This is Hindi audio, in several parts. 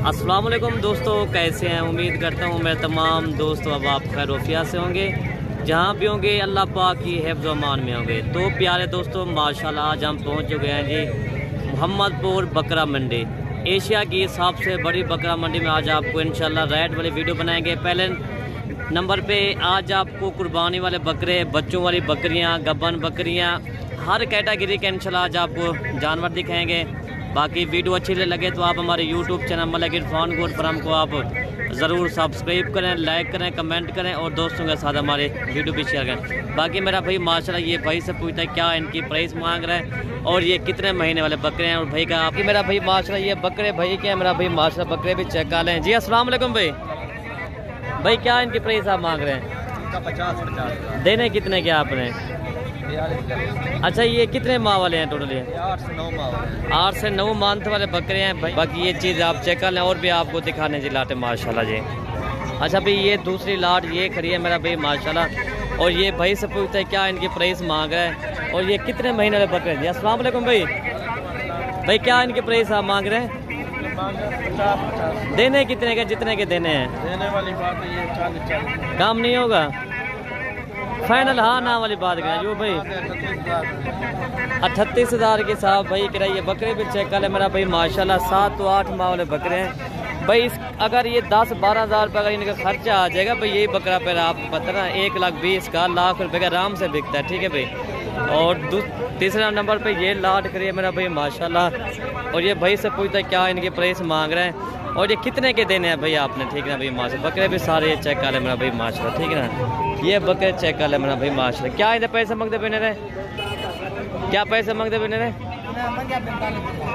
अस्सलाम वालेकुम दोस्तों, कैसे हैं? उम्मीद करता हूँ मेरे तमाम दोस्तों अब आप खैर वफिया से होंगे, जहाँ भी होंगे अल्लाह पाक की हिफ्ज़ व अमान में होंगे। तो प्यारे दोस्तों, माशाल्लाह आज हम पहुँच चुके हैं जी मोहम्मदपुर बकरा मंडी, एशिया की सबसे बड़ी बकरा मंडी में। आज आपको इंशाल्लाह रेट वाली वीडियो बनाएंगे। पहले नंबर पे आज आपको कुर्बानी वाले बकरे, बच्चों वाली बकरियाँ, गब्बन बकरियाँ, हर कैटेगरी के इंशाल्लाह आज आपको जानवर दिखाएंगे। बाकी वीडियो अच्छी लगे तो आप हमारे YouTube channel Malik Irfan gold farm को आप ज़रूर सब्सक्राइब करें, लाइक करें, कमेंट करें और दोस्तों के साथ हमारे वीडियो भी शेयर करें। बाकी मेरा भाई माशाल्लाह ये भाई से पूछता है क्या इनकी प्राइस मांग रहे हैं और ये कितने महीने वाले बकरे हैं। और भाई का आपकी मेरा भाई माशाल्लाह ये बकरे भाई के हैं, मेरा भाई माशाल्लाह बकरे भी चेक कर लें। जी अस्सलाम वालेकुम भाई। भाई क्या इनकी प्राइस आप मांग रहे हैं? 50 देने कितने के आपने? अच्छा, ये कितने माह वाले हैं टोटली? 8 से 9 माह वाले। 8 से 9 मंथ वाले बकरे हैं भाई। बाकी ये चीज़ आप चेक कर लें और भी आपको दिखाने जी लाटे माशाल्लाह जी। अच्छा भाई, ये दूसरी लाट ये खड़ी है मेरा भाई माशाल्लाह। और ये भाई से पूछते हैं क्या इनकी प्राइस मांग रहा है और ये कितने महीने वाले बकरे हैं। जी अस्सलाम वालेकुम भाई। भाई क्या इनकी प्राइस आप मांग रहे हैं? देने कितने के, जितने के देने हैं? देने वाली बात है ये 40 काम नहीं होगा फाइनल? हाँ ना वाली बात करें जो भाई 38,000 के साथ भाई कराइए। बकरे भी चेक कर ले मेरा भाई माशाल्लाह, 7 तो 8 माह वाले बकरे हैं भाई। इस अगर ये 10-12 हज़ार रुपये अगर इनका खर्चा आ जाएगा भाई, यही बकरा पैर आपको पता ना 1,20,000 का लाख रुपये का आराम से बिकता है, ठीक है भाई। और तीसरा नंबर पे ये लाट करिए मेरा भाई माशाल्लाह। और ये भाई से पूछता है क्या इनके प्राइस मांग रहे हैं और ये कितने के देने हैं भाई आपने, ठीक है ना भाई माशाल्लाह। बकरे भी सारे ये चेक कर ले मेरा भाई माशाल्लाह, ठीक है ना। ये बकरे चेक कर ले मेरा भाई माशाल्लाह। क्या इधर पैसे मांगते बने रहे? क्या पैसे मांगते बने रहे?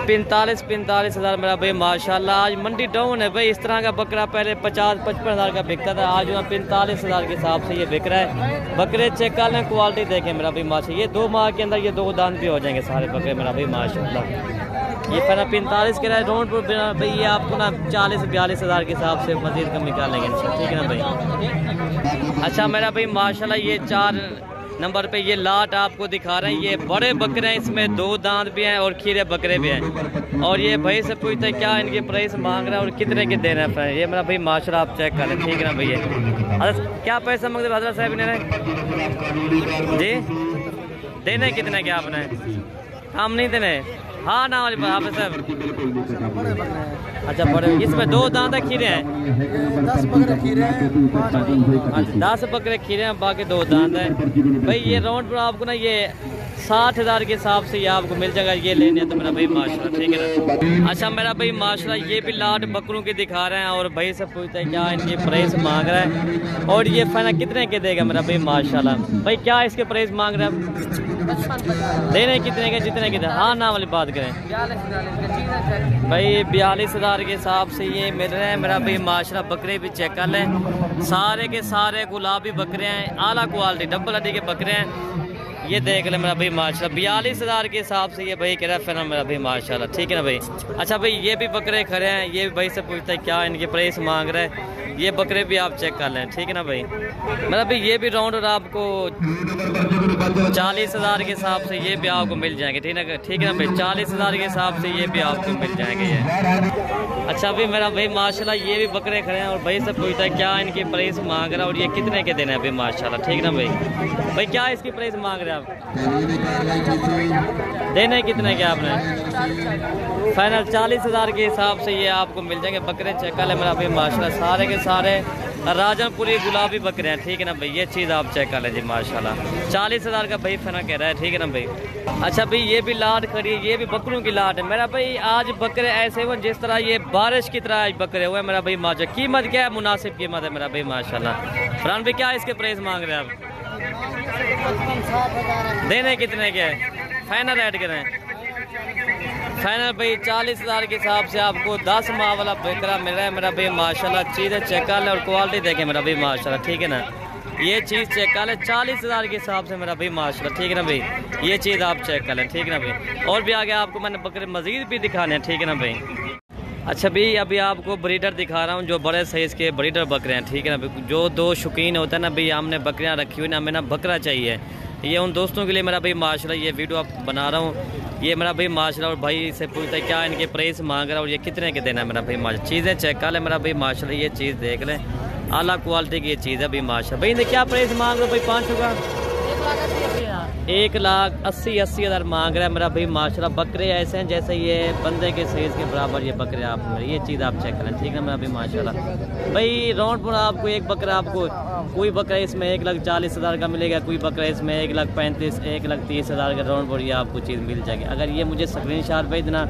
45 हज़ार मेरा भाई माशाल्लाह। आज मंडी डाउन है भाई। इस तरह का बकरा पहले 50-55 हज़ार का बिकता था, आज 45 हज़ार के हिसाब से ये बिक रहा है। बकरे चेक कर लें, क्वालिटी देखें मेरा भाई माशाल्लाह। ये 2 माह के अंदर ये 2 दान भी हो जाएंगे सारे बकरे मेरा भाई माशाल्लाह। ये पहले 45 के रहे रोड पर भाई, ये आपको ना 40-42 हज़ार के हिसाब से मजीद कम निकालेंगे इंशाल्लाह, ठीक है ना भाई। अच्छा मेरा भाई माशाल्लाह, ये 4 नंबर पे ये लाट आपको दिखा रहे हैं। ये बड़े बकरे हैं, इसमें 2 दांत भी हैं और खीरे बकरे भी हैं। और ये भाई से पूछते हैं क्या इनकी प्राइस मांग रहे हैं और कितने के देना है। ये मेरा भाई माशाल्लाह आप चेक कर लें, ठीक है ना भैया। अरे क्या पैसा मांगते हजरत साहब ने जी? देने कितने के आपने? हम नहीं देने? हाँ ना वाली बात साहब। अच्छा बड़े, इसमें 2 दांत खीरे हैं? 10 बकरे खीरे हैं। अच्छा 10 बकरे खीरे हैं, बाकी 2 दांत हैं भाई। ये राउंड पर आपको ना ये 60 हज़ार के हिसाब से ये आपको मिल जाएगा। ये लेने तो मेरा भाई माशाल्लाह, ठीक है ना। अच्छा मेरा भाई माशाल्लाह, ये भी लाट बकरों की दिखा रहे हैं और भाई से पूछते हैं क्या इनकी प्राइस मांग रहा है और ये फाइनल कितने के देगा मेरा भाई माशाल्लाह। भाई क्या इसके प्राइस मांग रहे हैं? देने कितने के, जितने के? हाँ ना वाली बात करें भाई। 42 हज़ार के हिसाब से ये मिल रहे हैं मेरा भाई माशाल्लाह। बकरे भी चेक कर लें, सारे के सारे गुलाबी बकरे हैं, आला क्वालिटी डबल हड्डी के बकरे हैं। ये देख ले मेरा भाई माशाल्लाह, 42 हज़ार के हिसाब से ये भाई कह रहा है फिर मेरा भाई माशाल्लाह, ठीक है ना भाई। अच्छा भाई, ये भी बकरे खड़े हैं, ये भी भाई से पूछता है क्या इनके प्राइस मांग रहे हैं। ये बकरे भी आप चेक कर लें, ठीक है ना भाई। मेरा भाई ये भी राउंड और आपको 40 हज़ार के हिसाब से ये भी आपको मिल जाएंगे, ठीक है ना भाई। 40 हज़ार के हिसाब से ये भी आपको मिल जाएंगे ये। अच्छा भाई मेरा भाई माशाल्लाह, ये भी बकरे खड़े हैं और भाई से पूछता है क्या इनकी प्राइस मांग रहा है और ये कितने के देने हैं भाई माशाल्लाह, ठीक है ना भाई। भाई क्या इसकी प्राइस मांग रहे हैं आप? देने कितने के आपने? फाइनल 40 हज़ार के हिसाब से ये आपको मिल जाएंगे। बकरे चेक कर ले मेरा भाई माशाल्लाह, सारे के सारे राजनपुरी गुलाबी बकरे हैं, ठीक है ना भाई। ये चीज़ आप चेक कर लें जी माशाल्लाह। 40 हज़ार का भाई फना कह रहा है, ठीक है ना भाई। अच्छा भाई, ये भी लाट खड़ी है, ये भी बकरों की लाट है मेरा भाई। आज बकरे ऐसे हुए जिस तरह ये बारिश की तरह आज बकरे हुए मेरा भाई माशा। कीमत क्या है? मुनासिब कीमत है मेरा भाई माशाल्लाह। फरहान भाई क्या इसके प्राइस मांग रहे हैं आप? देने कितने के? फाइनल रेट करें? फाइनल भाई 40 हज़ार के हिसाब से आपको 10 माह वाला बकरा मिल रहा है मेरा भाई माशाल्लाह। चीज़ें चेक कर लें और क्वालिटी देखें मेरा भाई माशाल्लाह, ठीक है ना। ये चीज़ चेक कर लें 40 हज़ार के हिसाब से मेरा भाई माशाल्लाह, ठीक है ना भाई। ये चीज़ आप चेक कर लें, ठीक है ना भाई। और भी आगे आपको मैंने बकरे मज़ीद भी दिखाने हैं, ठीक है ना भाई। अच्छा भाई, अभी आपको ब्रीडर दिखा रहा हूँ जो बड़े साइज़ के ब्रीडर बकरे हैं, ठीक है ना भाई। जो 2 शौकीन होता है ना भाई, हमने बकरियाँ रखी हुई ना, हमें ना बकरा चाहिए ये उन दोस्तों के लिए मेरा भाई माशाल्लाह ये वीडियो आप बना रहा हूँ। ये मेरा भाई माशाल्लाह और भाई से पूछता है क्या इनके प्राइस मांग रहा है और ये कितने के देना है मेरा भाई माशाल्लाह। चीज़ें चेक कर ले मेरा भाई माशाल्लाह, ये चीज़ देख लें, आला क्वालिटी की ये चीज़ है भाई माशाल्लाह। भाई इन्हें क्या प्राइस मांग रहे हो भाई? 500 का 1,80,000 मांग रहा है मेरा भाई माशाल्लाह। बकरे ऐसे हैं जैसे ये बंदे के साइज़ के बराबर ये बकरे आप, ये चीज़ आप चेक करें, ठीक है मेरा भाई माशाल्लाह। भाई राउंड पर आपको एक बकरा, आपको कोई बकरा इसमें 1,40,000 का मिलेगा, कोई बकरा इसमें 1,35,000 1,30,000 का राउंड पर ये आपको चीज़ मिल जाएगी। अगर ये मुझे स्क्रीनशॉट भेज देना,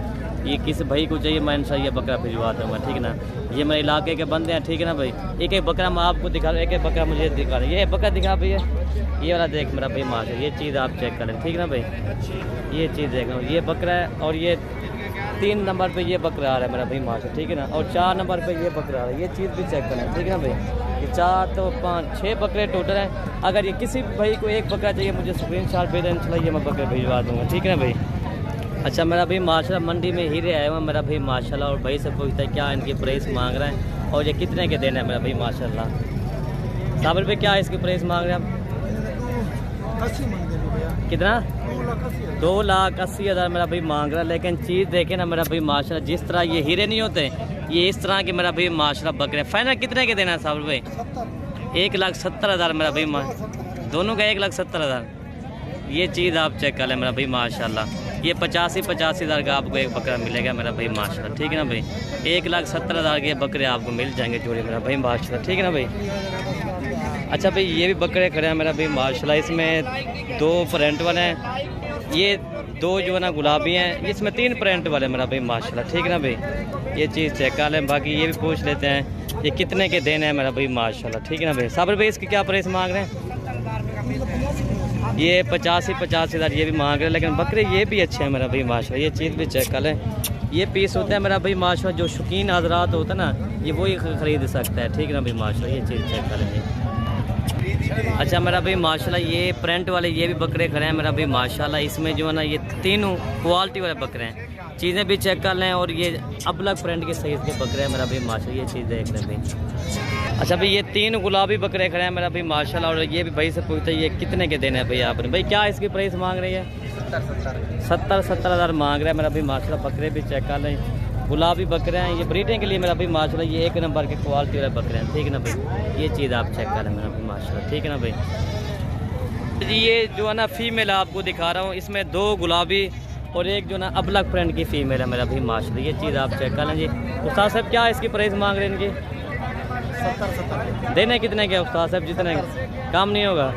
ये किसी भाई को चाहिए मैं इंशाल्लाह ये बकरा भिजवा दूँगा, ठीक है ना। ये मेरे इलाके के बंदे हैं, ठीक है ना भाई। एक एक बकरा मैं आपको दिखा रहा हूँ, एक एक बकरा मुझे दिखा रहा है। ये बकरा दिखा भैया, ये वाला देख मेरा भाई माशा, ये चीज़ आप चेक करें, ठीक है ना भाई। ये चीज़ देख रहा हूँ, ये बकरा है और ये 3 नंबर पे ये बकरा आ रहा है मेरा भाई माशा, ठीक है ना। और 4 नंबर पे ये बकरा आ रहा है, ये चीज़ भी चेक करें, ठीक है ना भाई। ये 4 तो 5 6 बकरे टोटल हैं। अगर ये किसी भाई को एक बकरा चाहिए मुझे स्क्रीनशॉट भेज दें, इंशाल्लाह ये मैं बकरे भिजवा दूँगा, ठीक है ना भाई। अच्छा मेरा भाई माशाल्लाह मंडी में हीरे आए हुए हैं मेरा भाई माशाल्लाह, और भाई से पूछता है क्या इनकी प्राइस मांग रहे हैं और ये कितने के देना है मेरा भाई माशाल्लाह। साबिर भाई क्या इसकी प्राइस मांग रहे हैं आप? कितना? 2,80,000 मेरा भाई मांग रहा है। लेकिन चीज़ देखे ना मेरा भाई माशाल्लाह, जिस तरह ये हीरे नहीं होते, ये इस तरह के मेरा भाई माशाल्लाह बकरे। फाइनल कितने के देना है साबिर भाई? 1,70,000 मेरा भाई दोनों का 1,70,000। ये चीज़ आप चेक कर लें मेरा भाई माशाल्लाह। ये 85,000 का आपको एक बकरा मिलेगा मेरा भाई माशाल्लाह, ठीक है ना भाई। 1,70,000 के बकरे आपको मिल जाएंगे जोड़ी मेरा भाई माशाल्लाह, ठीक है ना भाई। अच्छा भाई ये भी बकरे खड़े हैं मेरा भाई माशाल्लाह, इसमें 2 प्रिंट वाले हैं, ये 2 जो है ना गुलाबी हैं, इसमें 3 प्रिंट वाले मेरा भाई माशाल्लाह, ठीक है ना भाई। ये चीज़ चेक कर लें। बाकी ये भी पूछ लेते हैं ये कितने के देने हैं मेरा भाई माशाल्लाह, ठीक है ना भाई। साबिर भाई इसकी क्या प्राइस मांग रहे हैं? ये 85,000 ये भी मांग रहे हैं, लेकिन बकरे ये भी अच्छे हैं मेरा भाई माशाल्लाह। ये चीज़ भी चेक कर लें। ये पीस होता है मेरा भाई माशाल्लाह, जो शौकीन हज़रात होता है ना, ये वही ख़रीद सकता है, ठीक है ना भाई माशाल्लाह। ये चीज़ चेक कर लें। अच्छा मेरा भाई माशाल्लाह ये प्रिंट वाले ये भी बकरे खड़े हैं मेरा भाई माशाल्लाह। इसमें जो है ना ये तीनों क्वालिटी वाले बकरे हैं, चीज़ें भी चेक कर लें। और ये अलग प्रिंट के साइज़ के बकरे हैं मेरा भाई माशाल्लाह, ये चीज़ देख लें भाई। अच्छा भाई ये 3 गुलाबी बकरे खड़े हैं मेरा भाई माशाल्लाह, और ये भी भाई से पूछते हैं ये कितने के देने हैं भाई आपने? भाई क्या इसकी प्राइस मांग रही है? 70,000 मांग रहा है मेरा भाई माशाल्लाह। बकरे भी चेक कर लें, गुलाबी बकरे हैं, ये ब्रीडिंग के लिए मेरा भाई माशाल्लाह। ये 1 नंबर के क्वालिटी वाले बकरे हैं, ठीक है ना भाई। ये चीज़ आप चेक कर लें मेरा भाई माशाल्लाह, ठीक है ना भाई। जी ये जो है ना फीमेल आपको दिखा रहा हूँ, इसमें 2 गुलाबी और एक जो ना अबलग फ्रेंड की फ़ीमेल है मेरा भाई माशाल्लाह। ये चीज़ आप चेक कर लें जी। उस्ताद साहब क्या इसकी प्राइस मांग रहे हैं इनकी? 70 देने कितने के उस्ताद साहब? जितने काम नहीं होगा,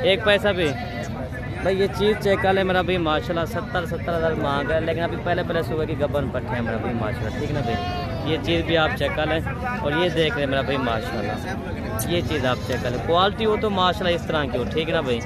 एक पैसा भी। भाई ये चीज़ चेक कर ले मेरा भाई माशाल्लाह। 70,000 मांग है, लेकिन अभी पहले सुबह की गबन पट्टे हैं मेरा भाई माशाल्लाह, ठीक है ना भाई। ये चीज़ भी आप चेक कर लें। और ये देख रहे मेरा भाई माशाल्लाह, ये चीज़ आप चेक कर लें। क्वालिटी हो तो माशाल्लाह इस तरह की हो, ठीक है ना भाई।